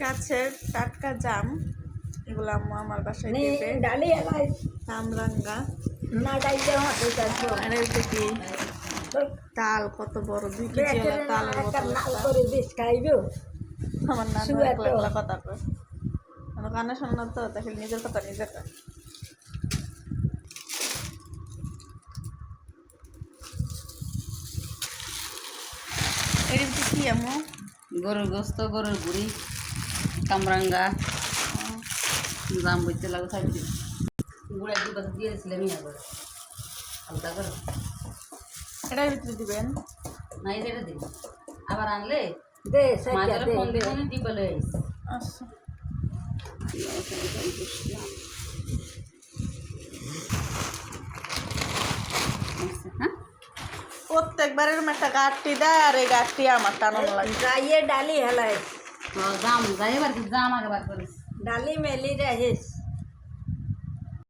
গাছের টাটকা জাম, এগুলো আম্মু আমার বাসায় দেবে। ডালি এলাই কামরাঙ্গা না ডাইতে হতে চাইছো আর এই যে কি তাল, কত বড় 2 কেজি ওলা তালের একটা বোতল লাল একটা। করে বেশ খাইবো আমার নানু শুয়ে একলা তো। একলা কথা কয়, আমার কানে শোনে না তো, তাকে নিজের কথা নিজে কয়। এর ভিতরে কি আম্মু? গরুর গোস্ত, গরুর গুড়ি, কামরাঙ্গা, জাম বইতে লাগো থাকবে। গুড়া দুই পাশে দিয়ে দিয়েছিলাম ইয়া করে হালকা করে। এটার ভিতরে দিবেন না এই যেটা দিন আবার আনলে দে সাইয়া মাঝে দে ফোন দে দিব দিবে লই আইস। আচ্ছা। হ্যাঁ প্রত্যেকবার এরকম একটা গাঁটটি দেয়, আর এই গাঁটটি আমার টানানো লাগে। যাইয়ে ডালি হেলাই জাম যাই এবার কি জাম আগে বার করিস। ডালি মেলি রাখিস